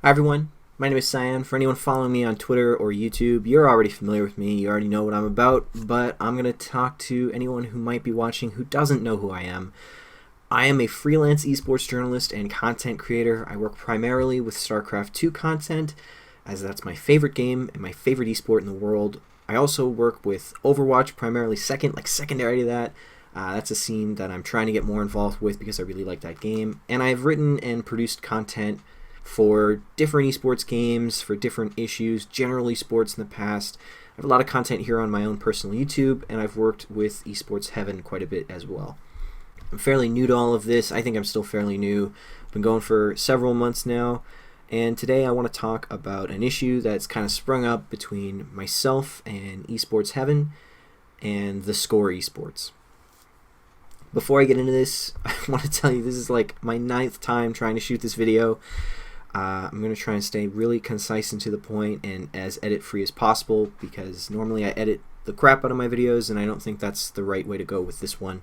Hi everyone, my name is Cyan. For anyone following me on Twitter or YouTube, you're already familiar with me, you already know what I'm about, but I'm going to talk to anyone who might be watching who doesn't know who I am. I am a freelance esports journalist and content creator. I work primarily with StarCraft 2 content, as that's my favorite game and my favorite esport in the world. I also work with Overwatch, primarily secondary to that. That's a scene that I'm trying to get more involved with because I really like that game. And I've written and produced content for different esports games, for different issues, generally sports in the past. I have a lot of content here on my own personal YouTube, and I've worked with Esports Heaven quite a bit as well. I'm fairly new to all of this. I think I'm still fairly new. I've been going for several months now, and today I want to talk about an issue that's kind of sprung up between myself and Esports Heaven and theScore esports. Before I get into this, I want to tell you this is like my 9th time trying to shoot this video. I'm going to try and stay really concise and to the point and as edit-free as possible, because normally I edit the crap out of my videos, and I don't think that's the right way to go with this one.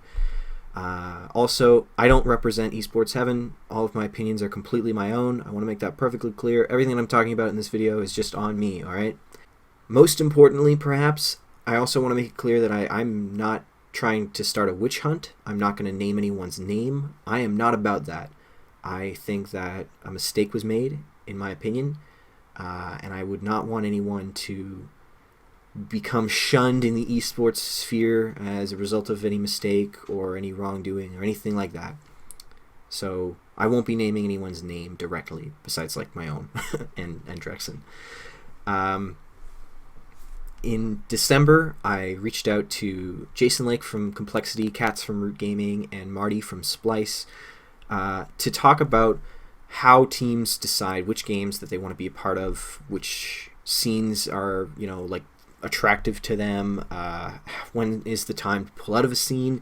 Also, I don't represent Esports Heaven. All of my opinions are completely my own. I want to make that perfectly clear. Everything that I'm talking about in this video is just on me, alright? Most importantly, perhaps, I also want to make it clear that I'm not trying to start a witch hunt. I'm not going to name anyone's name. I am not about that. I think that a mistake was made, in my opinion, and I would not want anyone to become shunned in the esports sphere as a result of any mistake or any wrongdoing or anything like that. So I won't be naming anyone's name directly, besides like my own and Drexen. In December, I reached out to Jason Lake from Complexity, Katz from Root Gaming, and Marty from Splice to talk about how teams decide which games that they want to be a part of, which scenes are, like attractive to them, when is the time to pull out of a scene.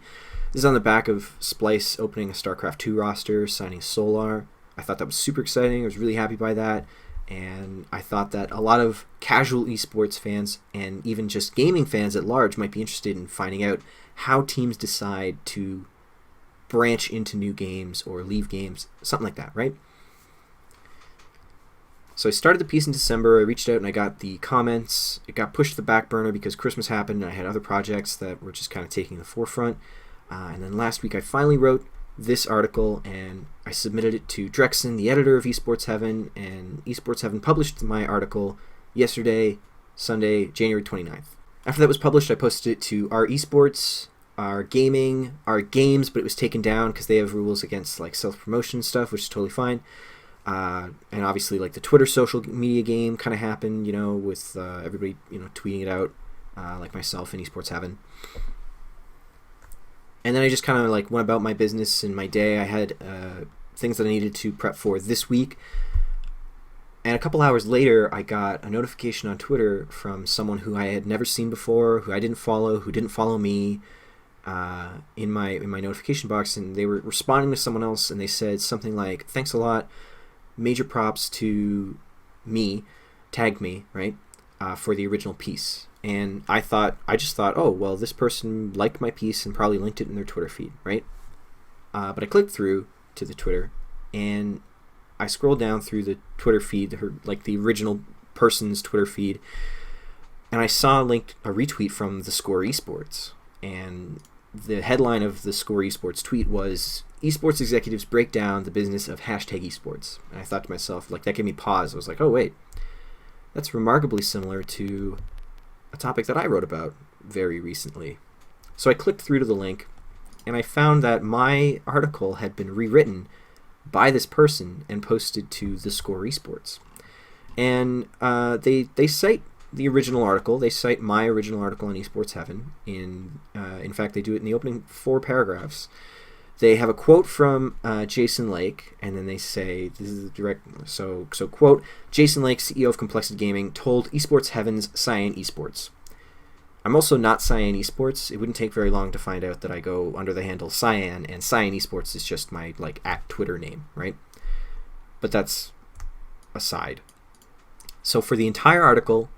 This is on the back of Splice opening a StarCraft 2 roster, signing Solar. I thought that was super exciting. I was really happy by that. And I thought that a lot of casual esports fans and even just gaming fans at large might be interested in finding out how teams decide to branch into new games or leave games, something like that, right? So I started the piece in December. I reached out and I got the comments. It got pushed to the back burner because Christmas happened and I had other projects that were just kind of taking the forefront. And then last week I finally wrote this article and I submitted it to Drexen, the editor of Esports Heaven, and Esports Heaven published my article yesterday, Sunday, January 29th. After that was published, I posted it to our esports, our gaming, our games, but it was taken down because they have rules against like self-promotion stuff, which is totally fine. And obviously like the Twitter social media game kind of happened, with everybody, tweeting it out, like myself and Esports Heaven. And then I just kind of like went about my business in my day. I had things that I needed to prep for this week. And a couple hours later, I got a notification on Twitter from someone who I had never seen before, who I didn't follow, who didn't follow me, in my notification box, and they were responding to someone else, and they said something like, "Thanks a lot, major props to me," tagged me, right, for the original piece. And I just thought, oh, well, this person liked my piece and probably linked it in their Twitter feed, right? But I clicked through to the Twitter, and I scrolled down through the Twitter feed, the original person's Twitter feed, and I saw a retweet from theScore esports. And the headline of the theScore esports tweet was, "Esports executives break down the business of #esports." And I thought to myself, like, that gave me pause. I was like, oh, wait, that's remarkably similar to a topic that I wrote about very recently. So I clicked through to the link, and I found that my article had been rewritten by this person and posted to theScore esports. And they cite the original article. They cite my original article on Esports Heaven. In fact, they do it in the opening 4 paragraphs. They have a quote from Jason Lake, and then they say, this is the direct, so quote, "Jason Lake, CEO of Complexity Gaming, told Esports Heaven's Cyan Esports." I'm also not Cyan Esports. It wouldn't take very long to find out that I go under the handle Cyan, and Cyan Esports is just my @ Twitter name, right? But that's aside. So for the entire article,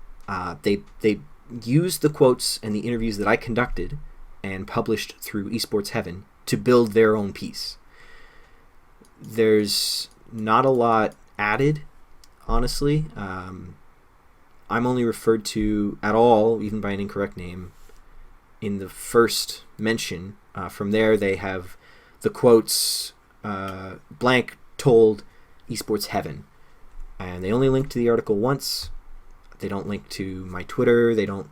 they used the quotes and the interviews that I conducted and published through Esports Heaven to build their own piece. There's not a lot added honestly. I'm only referred to at all, even by an incorrect name, in the first mention. From there, they have the quotes, blank told esports heaven. And they only link to the article once. They don't link to my Twitter. They don't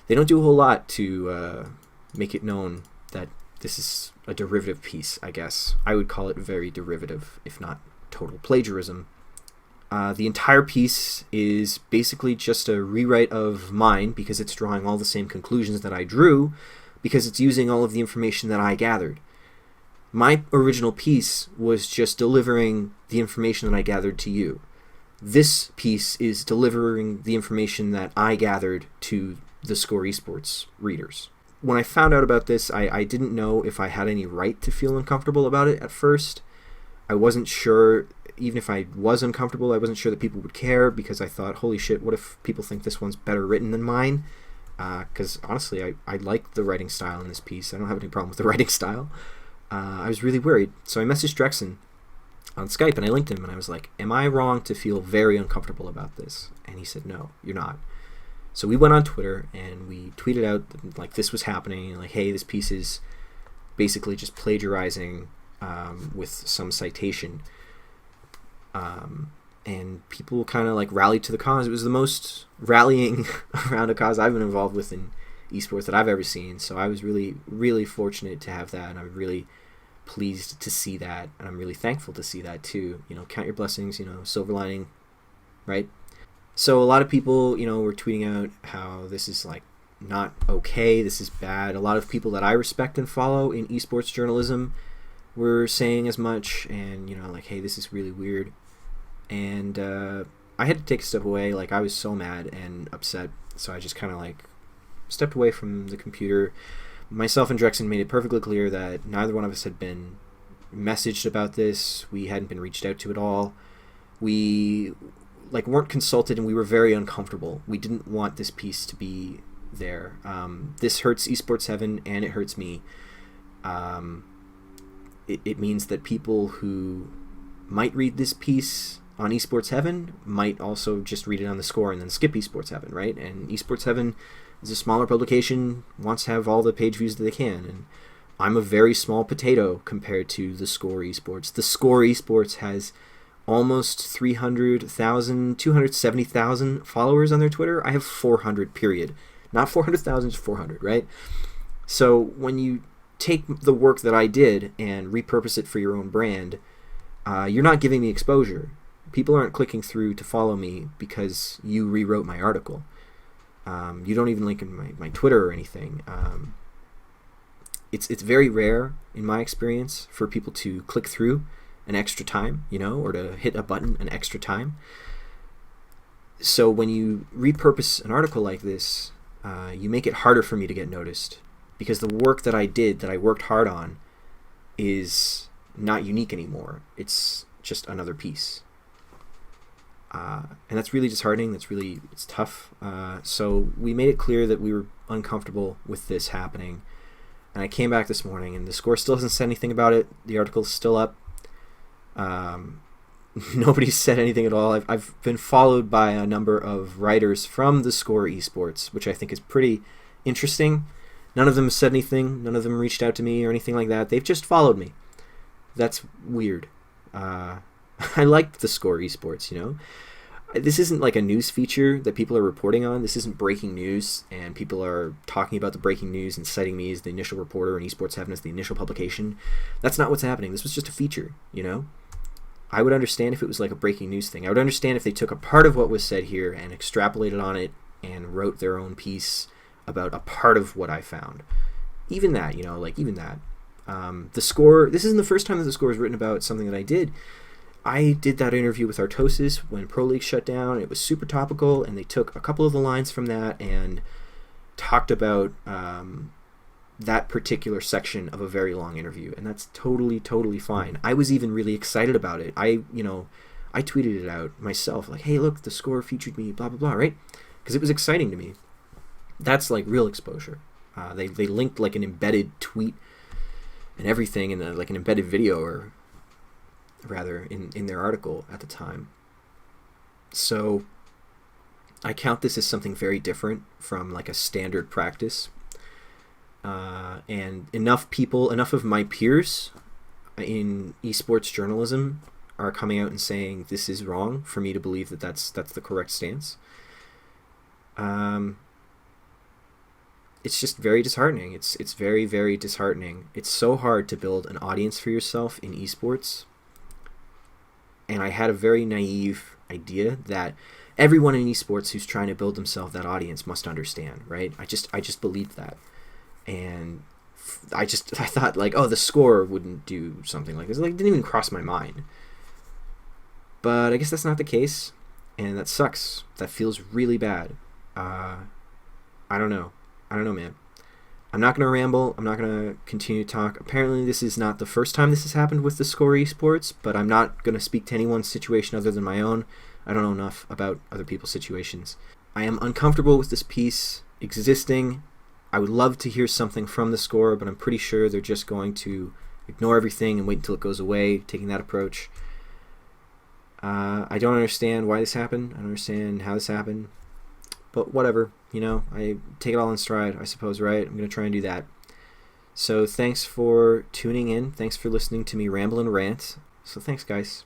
do a whole lot to make it known that this is a derivative piece, I guess. I would call it very derivative, if not total plagiarism. The entire piece is basically just a rewrite of mine because it's drawing all the same conclusions that I drew because it's using all of the information that I gathered. My original piece was just delivering the information that I gathered to you. This piece is delivering the information that I gathered to theScore esports readers. When I found out about this, I didn't know if I had any right to feel uncomfortable about it at first. I wasn't sure, even if I was uncomfortable, I wasn't sure that people would care because I thought, holy shit, what if people think this one's better written than mine? Because honestly, I like the writing style in this piece. I don't have any problem with the writing style. I was really worried. So I messaged Drexen on Skype and I linked him and I was like, am I wrong to feel very uncomfortable about this? And he said, no, you're not. So we went on Twitter and we tweeted out like this was happening, like, hey, this piece is basically just plagiarizing with some citation. And people kind of like rallied to the cause. It was the most rallying around a cause I've been involved with in esports that I've ever seen. So I was really, really fortunate to have that, and I'm really pleased to see that, and I'm really thankful to see that too. You know, count your blessings, you know, silver lining, right? So a lot of people, you know, were tweeting out how this is like not okay, this is bad. A lot of people that I respect and follow in esports journalism were saying as much, and, you know, like, hey, this is really weird. And I had to take a step away. Like, I was so mad and upset, so I just kind of like stepped away from the computer. Myself and Drexen made it perfectly clear that neither one of us had been messaged about this. We hadn't been reached out to at all. We like weren't consulted, and we were very uncomfortable. We didn't want this piece to be there. This hurts esports heaven, and it hurts me. It means that people who might read this piece on esports heaven might also just read it on theScore and then skip esports heaven, right? And esports heaven is a smaller publication, wants to have all the page views that they can, and I'm a very small potato compared to theScore esports. theScore esports has almost 300,000, 270,000 followers on their Twitter. I have 400, period. Not 400,000, just 400, right? So when you take the work that I did and repurpose it for your own brand, you're not giving me exposure. People aren't clicking through to follow me because you rewrote my article. You don't even link in my Twitter or anything. It's very rare, in my experience, for people to click through an extra time, you know, or to hit a button an extra time. So when you repurpose an article like this, you make it harder for me to get noticed because the work that I did, that I worked hard on, is not unique anymore. It's just another piece. And that's really disheartening. It's tough. So we made it clear that we were uncomfortable with this happening. And I came back this morning, and theScore still hasn't said anything about it. The article's still up. Nobody's said anything at all. I've been followed by a number of writers from theScore esports, which I think is pretty interesting. None of them have said anything. None of them reached out to me or anything like that. They've just followed me. That's weird. I like theScore esports, you know. This isn't like a news feature that people are reporting on. This isn't breaking news, and people are talking about the breaking news and citing me as the initial reporter and esports heaven as the initial publication. That's not what's happening. This was just a feature, you know. I would understand if it was like a breaking news thing. I would understand if they took a part of what was said here and extrapolated on it and wrote their own piece about a part of what I found. Even that, you know, like even that. theScore, this isn't the first time that theScore has written about something that I did. I did that interview with Artosis when Pro League shut down. It was super topical, and they took a couple of the lines from that and talked about that particular section of a very long interview, and that's totally, totally fine. I was even really excited about it. I tweeted it out myself, like, hey, look, theScore featured me, blah, blah, blah, right? Because it was exciting to me. That's like real exposure. They linked like an embedded tweet and everything in like an embedded video, or rather in their article at the time. So I count this as something very different from like a standard practice. And enough of my peers in esports journalism are coming out and saying this is wrong for me to believe that that's the correct stance. It's just very disheartening. It's very, very disheartening. It's so hard to build an audience for yourself in esports. And I had a very naive idea that everyone in esports who's trying to build themselves that audience must understand, right? I just believed that. And I thought like, oh, theScore wouldn't do something like this. Like, it didn't even cross my mind. But I guess that's not the case, and that sucks. That feels really bad. I don't know, man. I'm not going to ramble. I'm not going to continue to talk. Apparently, this is not the first time this has happened with theScore esports, but I'm not going to speak to anyone's situation other than my own. I don't know enough about other people's situations. I am uncomfortable with this piece existing. I would love to hear something from theScore, but I'm pretty sure they're just going to ignore everything and wait until it goes away, taking that approach. I don't understand why this happened. I don't understand how this happened. But whatever, I take it all in stride, I suppose, right? I'm going to try and do that. So thanks for tuning in. Thanks for listening to me ramble and rant. So thanks, guys.